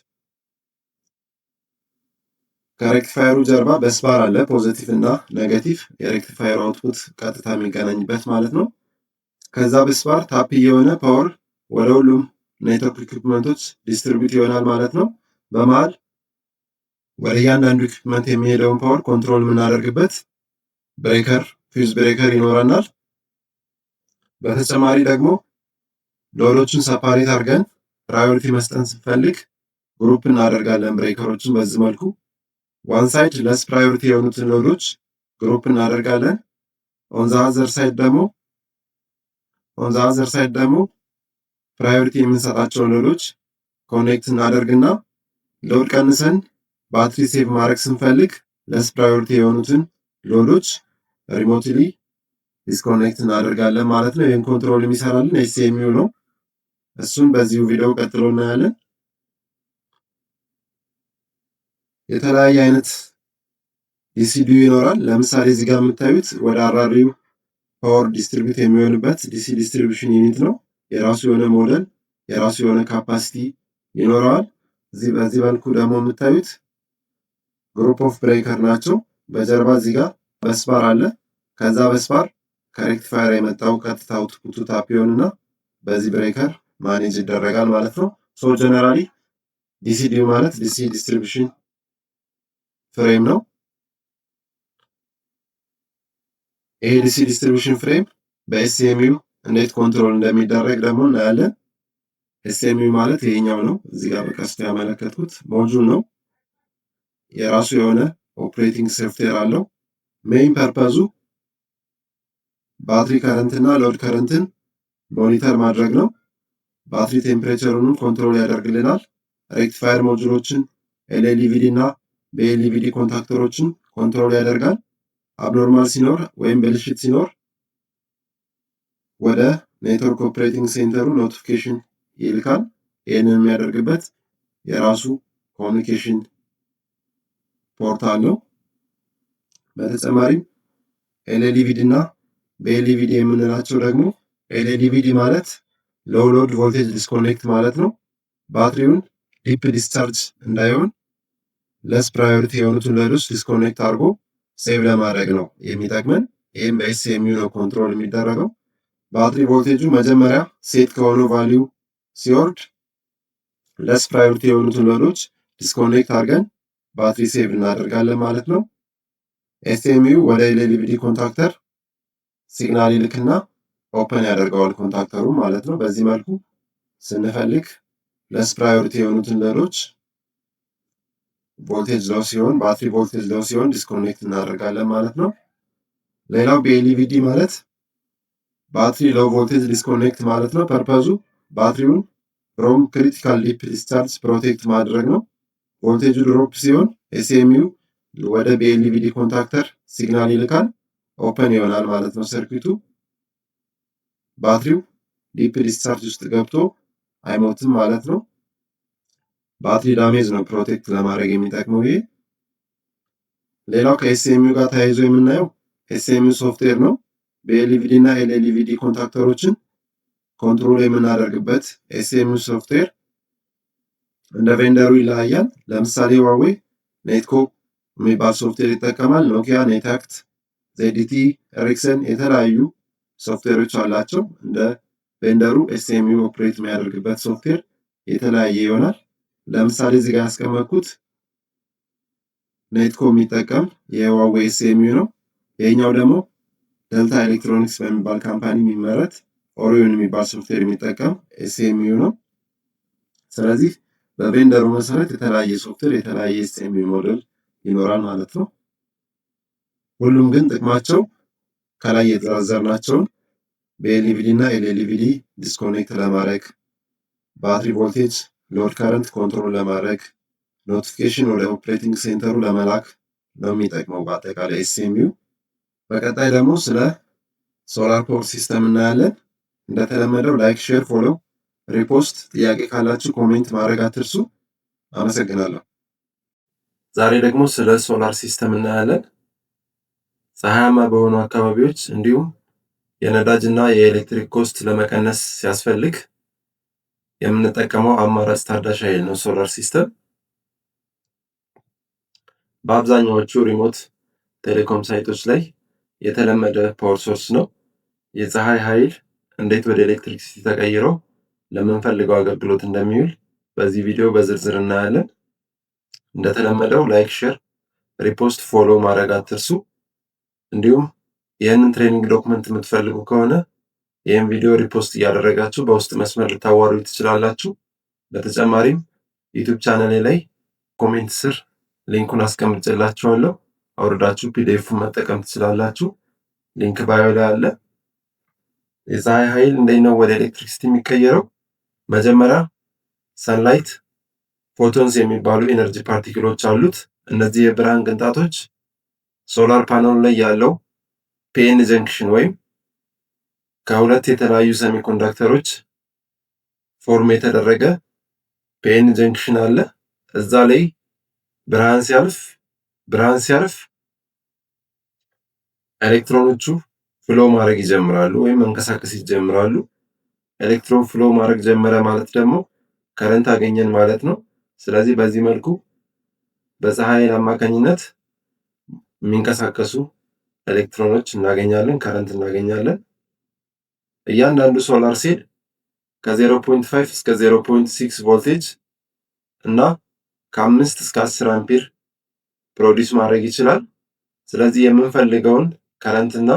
ከሬክቲፋየሩ ጀርባ በስባር አለ፣ ፖዚቲቭ እና ኔጌቲቭ የሬክቲፋየሩ አውትፑት ቀጥታ የሚገናኝበት ማለት ነው። ከዛ በስባር ታፕ የሆነ ፓወር ወደ ሁሉም ኔትወርክ ኢኩፕመንቶች ዲስትሪቢዩት ይሆናል ማለት ነው። በመሃል ወደ እያንዳንዱ ኢኩፕመንት የሚሄደውን ፓወር ኮንትሮል የምናደርግበት ብሬከር ፊውዝ ብሬከር ይኖረናል። በተጨማሪ ደግሞ ሎዶችን ሰፓሬት አድርገን ፕራዮሪቲ መስጠት ስንፈልግ ግሩፕ እናደርጋለን ብሬከሮችን በዚህ መልኩ ዋን ሳይድ ለስ ፕራዮሪቲ የሆኑትን ሎዶች ግሩፕ እናደርጋለን። ኦን ዘ አዘር ሳይድ ደግሞ ፕራዮሪቲ የምንሰጣቸውን ሎዶች ኮኔክት እናደርግና ሎድ ቀንሰን ባትሪ ሴቭ ማድረግ ስንፈልግ ለስ ፕራዮሪቲ የሆኑትን ሎዶች ሪሞትሊ ዲስኮኔክት እናደርጋለን ማለት ነው። ይህን ኮንትሮል የሚሰራልን ኤስኤምዩ ነው። እሱን በዚሁ ቪዲዮ ቀጥሎ እናያለን። የተለያየ አይነት ዲሲዲዩ ይኖራል። ለምሳሌ እዚህ ጋር የምታዩት ወደ አራሪው ፓወር ዲስትሪቢዩት የሚሆንበት ዲሲ ዲስትሪቢዩሽን ዩኒት ነው። የራሱ የሆነ ሞዴል፣ የራሱ የሆነ ካፓሲቲ ይኖረዋል። በዚህ መልኩ ደግሞ የምታዩት ግሩፕ ኦፍ ብሬከር ናቸው። በጀርባ እዚህ ጋር በስባር አለ። ከዛ በስባር ከሬክቲፋየር የመጣው ቀጥታ አውትፑቱ ታፕ ይሆንና በዚህ ብሬከር ማኔጅ ይደረጋል ማለት ነው። ሶ ጀነራሊ ዲሲዲዩ ማለት ዲሲ ዲስትሪቢዩሽን ፍሬም ነው። ይሄ ዲሲ ዲስትሪቢዩሽን ፍሬም በኤስኤምዩ እንዴት ኮንትሮል እንደሚደረግ ደግሞ እናያለን። ኤስኤምዩ ማለት ይሄኛው ነው። እዚህ ጋር በቀስቱ ያመለከትኩት ሞጁል ነው። የራሱ የሆነ ኦፕሬቲንግ ሶፍትዌር አለው። ሜይን ፐርፐዙ ባትሪ ከረንት እና ሎድ ከረንትን ሞኒተር ማድረግ ነው። ባትሪ ቴምፕሬቸሩን ኮንትሮል ያደርግልናል። ሬክቲፋየር ሞጁሎችን ኤልኤልቪዲ እና በኤልቪዲ ኮንታክተሮችን ኮንትሮል ያደርጋል። አብኖርማል ሲኖር ወይም ብልሽት ሲኖር ወደ ኔትወርክ ኦፕሬቲንግ ሴንተሩ ኖቲፊኬሽን ይልካል። ይህንን የሚያደርግበት የራሱ ኮሚኒኬሽን ፖርት አለው። በተጨማሪም ኤልኤልቪዲ እና በኤልቪዲ የምንላቸው ደግሞ ኤልኤልቪዲ ማለት ሎው ሎድ ቮልቴጅ ዲስኮኔክት ማለት ነው። ባትሪውን ዲፕ ዲስቻርጅ እንዳይሆን ለስ ፕራዮሪቲ የሆኑትን ሎዶች ዲስኮኔክት አድርጎ ሴቭ ለማድረግ ነው የሚጠቅመን። ይህም በኤስኤምዩ ነው ኮንትሮል የሚደረገው። ባትሪ ቮልቴጁ መጀመሪያ ሴት ከሆነው ቫሊዩ ሲወርድ ለስ ፕራዮሪቲ የሆኑትን ሎዶች ዲስኮኔክት አድርገን ባትሪ ሴቭ እናደርጋለን ማለት ነው። ኤስኤምዩ ወደ ኤልኤልቪዲ ኮንታክተር ሲግናል ይልክና ኦፐን ያደርገዋል ኮንታክተሩ ማለት ነው። በዚህ መልኩ ስንፈልግ ለስ ፕራዮሪቲ የሆኑትን ሎዶች ቮልቴጅ ሎው ሲሆን ባትሪ ቮልቴጅ ሎው ሲሆን ዲስኮኔክት እናደርጋለን ማለት ነው። ሌላው በኤልቪዲ ማለት ባትሪ ሎው ቮልቴጅ ዲስኮኔክት ማለት ነው። ፐርፐዙ ባትሪውን ፍሮም ክሪቲካል ዲፕ ዲስቻርጅ ፕሮቴክት ማድረግ ነው። ቮልቴጁ ድሮፕ ሲሆን ኤስኤምዩ ወደ በኤልቪዲ ኮንታክተር ሲግናል ይልካል፣ ኦፐን ይሆናል ማለት ነው ሰርኪቱ። ባትሪው ዲፕ ዲስቻርጅ ውስጥ ገብቶ አይሞትም ማለት ነው። ባትሪ ዳሜጅ ነው ፕሮቴክት ለማድረግ የሚጠቅመው ይሄ። ሌላው ከኤስኤምዩ ጋር ተያይዞ የምናየው ኤስኤምዩ ሶፍትዌር ነው። በኤልቪዲ እና ኤልኤልቪዲ ኮንታክተሮችን ኮንትሮል የምናደርግበት ኤስኤምዩ ሶፍትዌር እንደ ቬንደሩ ይለያያል። ለምሳሌ ዋዌ ኔትኮ የሚባል ሶፍትዌር ይጠቀማል። ኖኪያ፣ ኔታክት፣ ዜዲቲ፣ ኤሪክሰን የተለያዩ ሶፍትዌሮች አላቸው። እንደ ቬንደሩ ኤስኤምዩ ኦፕሬት የሚያደርግበት ሶፍትዌር የተለያየ ይሆናል። ለምሳሌ እዚህ ጋር ያስቀመጥኩት ኔትኮ የሚጠቀም የዋዌ ኤስኤምዩ ነው። ይሄኛው ደግሞ ደልታ ኤሌክትሮኒክስ በሚባል ካምፓኒ የሚመረት ኦሪዮን የሚባል ሶፍትዌር የሚጠቀም ኤስኤምዩ ነው። ስለዚህ በቬንደሩ መሰረት የተለያየ ሶፍትዌር የተለያየ ኤስኤምዩ ሞዴል ይኖራል ማለት ነው። ሁሉም ግን ጥቅማቸው ከላይ የተዘረዘርናቸውን በኤልቪዲ እና ኤልኤልቪዲ ዲስኮኔክት ለማድረግ፣ ባትሪ ቮልቴጅ ሎድ ከረንት ኮንትሮል ለማድረግ፣ ኖቲፊኬሽን ወደ ኦፕሬቲንግ ሴንተሩ ለመላክ ነው የሚጠቅመው በአጠቃላይ ኤስኤምዩ። በቀጣይ ደግሞ ስለ ሶላር ፓወር ሲስተም እናያለን። እንደተለመደው ላይክ፣ ሼር፣ ፎሎ፣ ሪፖስት፣ ጥያቄ ካላችሁ ኮሜንት ማድረግ አትርሱ። አመሰግናለሁ። ዛሬ ደግሞ ስለ ሶላር ሲስተም እናያለን። ፀሐያማ በሆኑ አካባቢዎች እንዲሁም የነዳጅ እና የኤሌክትሪክ ኮስት ለመቀነስ ሲያስፈልግ የምንጠቀመው አማራጭ ታዳሽ ኃይል ነው ሶላር ሲስተም። በአብዛኛዎቹ ሪሞት ቴሌኮም ሳይቶች ላይ የተለመደ ፓወር ሶርስ ነው። የፀሐይ ኃይል እንዴት ወደ ኤሌክትሪክሲቲ ተቀይሮ ለምንፈልገው አገልግሎት እንደሚውል በዚህ ቪዲዮ በዝርዝር እናያለን። እንደተለመደው ላይክ፣ ሼር፣ ሪፖስት፣ ፎሎ ማድረግ አትርሱ። እንዲሁም ይህንን ትሬኒንግ ዶክመንት የምትፈልጉ ከሆነ ይህን ቪዲዮ ሪፖስት እያደረጋችሁ በውስጥ መስመር ልታዋሩ ትችላላችሁ። በተጨማሪም ዩቲዩብ ቻናሌ ላይ ኮሜንት ስር ሊንኩን አስቀምጬላችኋለሁ። አውርዳችሁ ፒዲኤፉን መጠቀም ትችላላችሁ። ሊንክ ባዮ ላይ አለ። የፀሐይ ኃይል እንዴት ነው ወደ ኤሌክትሪክሲቲ የሚቀየረው? መጀመሪያ ሰንላይት ፎቶንስ የሚባሉ ኤነርጂ ፓርቲክሎች አሉት። እነዚህ የብርሃን ቅንጣቶች ሶላር ፓነሉ ላይ ያለው ፒኤን ጀንክሽን ወይም ከሁለት የተለያዩ ሰሚኮንዳክተሮች ፎርም የተደረገ ፒኤን ጀንክሽን አለ። እዛ ላይ ብርሃን ሲያልፍ ኤሌክትሮኖቹ ፍሎ ማድረግ ይጀምራሉ ወይም መንቀሳቀስ ይጀምራሉ። ኤሌክትሮን ፍሎ ማድረግ ጀመረ ማለት ደግሞ ከረንት አገኘን ማለት ነው። ስለዚህ በዚህ መልኩ በፀሐይ አማካኝነት የሚንቀሳቀሱ ኤሌክትሮኖች እናገኛለን፣ ከረንት እናገኛለን። እያንዳንዱ ሶላር ሴል ከ0.5 እስከ 0.6 ቮልቴጅ እና ከ5 እስከ 10 አምፒር ፕሮዲውስ ማድረግ ይችላል። ስለዚህ የምንፈልገውን ከረንት እና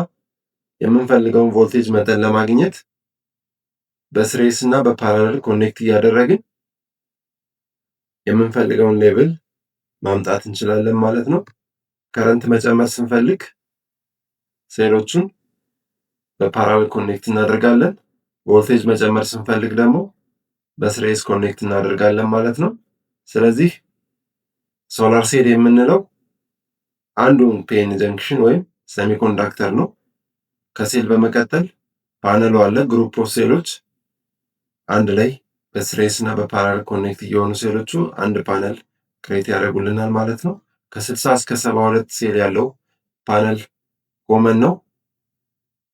የምንፈልገውን ቮልቴጅ መጠን ለማግኘት በስሬስ እና በፓራለል ኮኔክት እያደረግን የምንፈልገውን ሌቭል ማምጣት እንችላለን ማለት ነው። ከረንት መጨመር ስንፈልግ ሴሎቹን በፓራለል ኮኔክት እናደርጋለን። ቮልቴጅ መጨመር ስንፈልግ ደግሞ በስሬስ ኮኔክት እናደርጋለን ማለት ነው። ስለዚህ ሶላር ሴል የምንለው አንዱን ፒኤን ጀንክሽን ወይም ሰሚኮንዳክተር ነው። ከሴል በመቀጠል ፓነሉ አለ። ግሩፕ ኦፍ ሴሎች አንድ ላይ በሲሪስ እና በፓራል ኮኔክት እየሆኑ ሴሎቹ አንድ ፓነል ክሬት ያደርጉልናል ማለት ነው። ከ60 እስከ 72 ሴል ያለው ፓነል ኮመን ነው።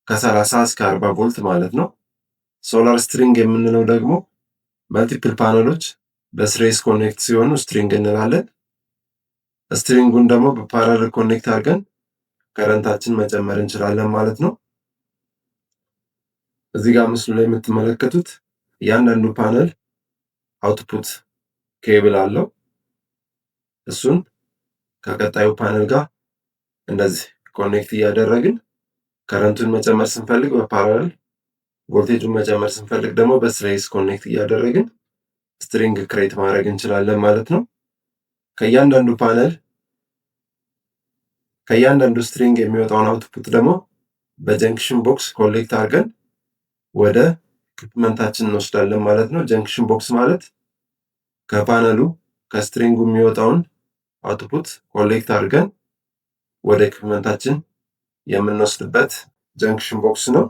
ከ30 እስከ 40 ቮልት ማለት ነው። ሶላር ስትሪንግ የምንለው ደግሞ መልቲፕል ፓነሎች በሲሪስ ኮኔክት ሲሆኑ ስትሪንግ እንላለን። ስትሪንጉን ደግሞ በፓራል ኮኔክት አድርገን ከረንታችን መጨመር እንችላለን ማለት ነው። እዚህ ጋር ምስሉ ላይ የምትመለከቱት እያንዳንዱ ፓነል አውትፑት ኬብል አለው። እሱን ከቀጣዩ ፓነል ጋር እንደዚህ ኮኔክት እያደረግን ከረንቱን መጨመር ስንፈልግ በፓራል፣ ቮልቴጁን መጨመር ስንፈልግ ደግሞ በሲሪስ ኮኔክት እያደረግን ስትሪንግ ክሬት ማድረግ እንችላለን ማለት ነው። ከእያንዳንዱ ስትሪንግ የሚወጣውን አውትፑት ደግሞ በጀንክሽን ቦክስ ኮሌክት አድርገን ወደ ኢኩፕመንታችን እንወስዳለን ማለት ነው። ጀንክሽን ቦክስ ማለት ከፓነሉ ከስትሪንጉ የሚወጣውን አውትፑት ኮሌክት አድርገን ወደ ኢኩፕመንታችን የምንወስድበት ጀንክሽን ቦክስ ነው።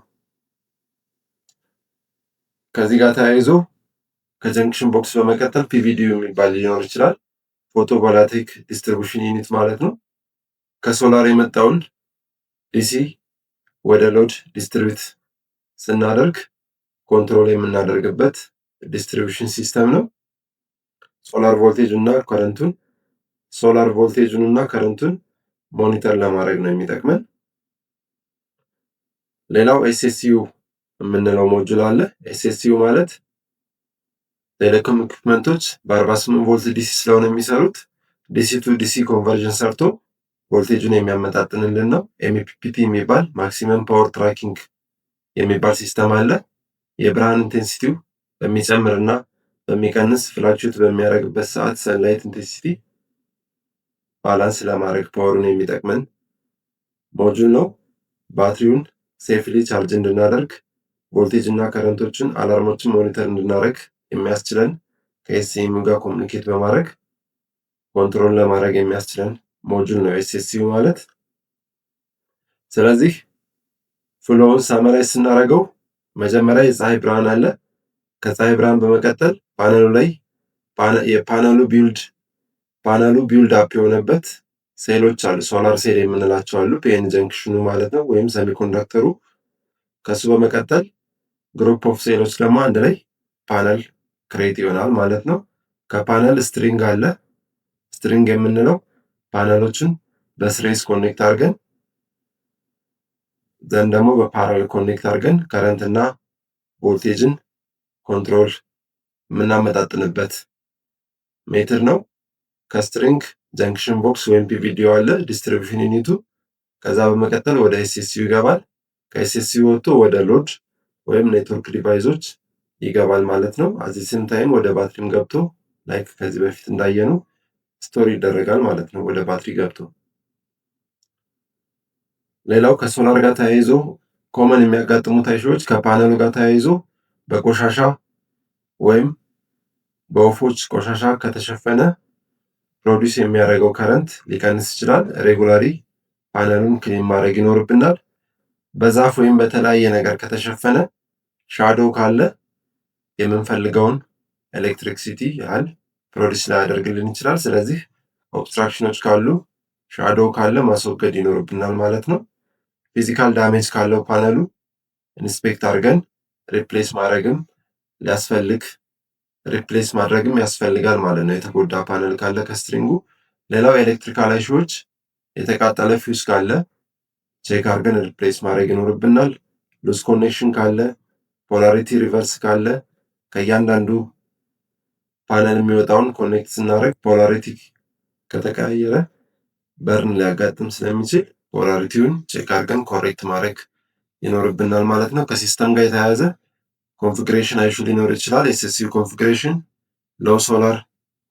ከዚህ ጋር ተያይዞ ከጀንክሽን ቦክስ በመቀጠል ፒቪዲዩ የሚባል ሊኖር ይችላል። ፎቶ ቮልታይክ ዲስትሪቢዩሽን ዩኒት ማለት ነው። ከሶላር የመጣውን ዲሲ ወደ ሎድ ዲስትሪቢዩት ስናደርግ ኮንትሮል የምናደርግበት ዲስትሪቢዩሽን ሲስተም ነው። ሶላር ቮልቴጁን እና ከረንቱን ሞኒተር ለማድረግ ነው የሚጠቅመን። ሌላው ኤስኤስዩ የምንለው ሞጁል አለ። ኤስኤስዩ ማለት ቴሌኮም ኢኩፕመንቶች በ48 ቮልት ዲሲ ስለሆነ የሚሰሩት ዲሲ ቱ ዲሲ ኮንቨርዥን ሰርቶ ቮልቴጁን የሚያመጣጥንልን ነው። ኤምፒፒቲ የሚባል ማክሲመም ፓወር ትራኪንግ የሚባል ሲስተም አለ። የብርሃን ኢንቴንሲቲው በሚጨምርና በሚቀንስ ፍላክቹዌት በሚያደርግበት ሰዓት ሰንላይት ኢንቴንሲቲ ባላንስ ለማድረግ ፓወሩን የሚጠቅመን ሞጁል ነው። ባትሪውን ሴፍሊ ቻርጅ እንድናደርግ፣ ቮልቴጅ እና ከረንቶችን አላርሞችን ሞኒተር እንድናደርግ የሚያስችለን ከኤስኤምዩ ጋር ኮሚኒኬት በማድረግ ኮንትሮል ለማድረግ የሚያስችለን ሞጁል ነው ኤስኤስዩ ማለት። ስለዚህ ፍሎውን ሳመራይዝ ስናደርገው መጀመሪያ የፀሐይ ብርሃን አለ። ከፀሐይ ብርሃን በመቀጠል ፓነሉ ላይ የፓነሉ ቢልድ አፕ የሆነበት ሴሎች አሉ። ሶላር ሴል የምንላቸው አሉ። ፒኤን ጀንክሽኑ ማለት ነው፣ ወይም ሰሚኮንዳክተሩ። ከሱ በመቀጠል ግሩፕ ኦፍ ሴሎች ደግሞ አንድ ላይ ፓነል ክሬት ይሆናል ማለት ነው። ከፓነል ስትሪንግ አለ። ስትሪንግ የምንለው ፓነሎችን በሲሪስ ኮኔክት አድርገን ዘንድ ደግሞ በፓራል ኮኔክት አድርገን ከረንት እና ቮልቴጅን ኮንትሮል የምናመጣጥንበት ሜትር ነው። ከስትሪንግ ጀንክሽን ቦክስ ወይም ፒቪዲዮ አለ፣ ዲስትሪቢዩሽን ዩኒቱ። ከዛ በመቀጠል ወደ ኤስኤስዩ ይገባል። ከኤስኤስዩ ወጥቶ ወደ ሎድ ወይም ኔትወርክ ዲቫይሶች ይገባል ማለት ነው። አዚስም ታይም ወደ ባትሪም ገብቶ ላይክ ከዚህ በፊት እንዳየነው ስቶር ይደረጋል ማለት ነው ወደ ባትሪ ገብቶ። ሌላው ከሶላር ጋር ተያይዞ ኮመን የሚያጋጥሙት አይሾች ከፓነሉ ጋር ተያይዞ በቆሻሻ ወይም በወፎች ቆሻሻ ከተሸፈነ ፕሮዲስ የሚያደርገው ከረንት ሊቀንስ ይችላል። ሬጉላሪ ፓነሉን ክሊን ማድረግ ይኖርብናል። በዛፍ ወይም በተለያየ ነገር ከተሸፈነ ሻዶ ካለ የምንፈልገውን ኤሌክትሪክሲቲ ያህል ፕሮዲስ ላያደርግልን ይችላል። ስለዚህ ኦብስትራክሽኖች ካሉ ሻዶ ካለ ማስወገድ ይኖርብናል ማለት ነው። ፊዚካል ዳሜጅ ካለው ፓነሉ ኢንስፔክት አድርገን ሪፕሌስ ማድረግም ያስፈልጋል ማለት ነው፣ የተጎዳ ፓነል ካለ ከስትሪንጉ። ሌላው ኤሌክትሪካል አይሾች የተቃጠለ ፊውዝ ካለ ቼክ አድርገን ሪፕሌስ ማድረግ ይኖርብናል። ሉዝ ኮኔክሽን ካለ፣ ፖላሪቲ ሪቨርስ ካለ፣ ከእያንዳንዱ ፓነል የሚወጣውን ኮኔክት ስናደርግ ፖላሪቲ ከተቀያየረ በርን ሊያጋጥም ስለሚችል ፖላሪቲውን ቼክ አድርገን ኮሬክት ማድረግ ይኖርብናል ማለት ነው። ከሲስተም ጋር የተያያዘ ኮንፊግሬሽን አይሹ ሊኖር ይችላል። ኤስኤስዩ ኮንፊግሬሽን ሎው ሶላር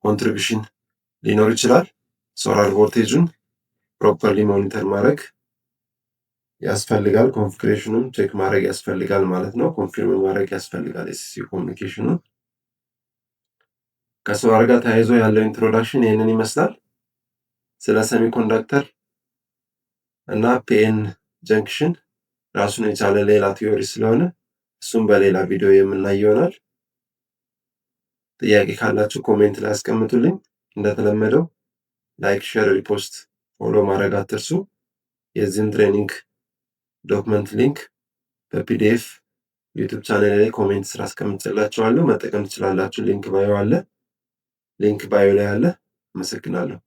ኮንትሪቢሽን ሊኖር ይችላል። ሶላር ቮልቴጁን ፕሮፐርሊ ሞኒተር ማድረግ ያስፈልጋል። ኮንፊግሬሽኑን ቼክ ማድረግ ያስፈልጋል ማለት ነው። ኮንፊርም ማድረግ ያስፈልጋል ኤስኤስዩ ኮሚኒኬሽኑን። ከሶላር ጋር ተያይዞ ያለው ኢንትሮዳክሽን ይህንን ይመስላል። ስለ ሰሚኮንዳክተር እና ፒኤን ጀንክሽን ራሱን የቻለ ሌላ ቲዮሪ ስለሆነ እሱም በሌላ ቪዲዮ የምናይ ይሆናል። ጥያቄ ካላችሁ ኮሜንት ላይ አስቀምጡልኝ። እንደተለመደው ላይክ፣ ሼር፣ ሪፖስት፣ ፎሎ ማድረግ አትርሱ። የዚህን ትሬኒንግ ዶክመንት ሊንክ በፒዲኤፍ ዩቲዩብ ቻናል ላይ ኮሜንት ስራ አስቀምጬላችኋለሁ። መጠቀም ትችላላችሁ። ሊንክ ባዮ ላይ አለ። አመሰግናለሁ።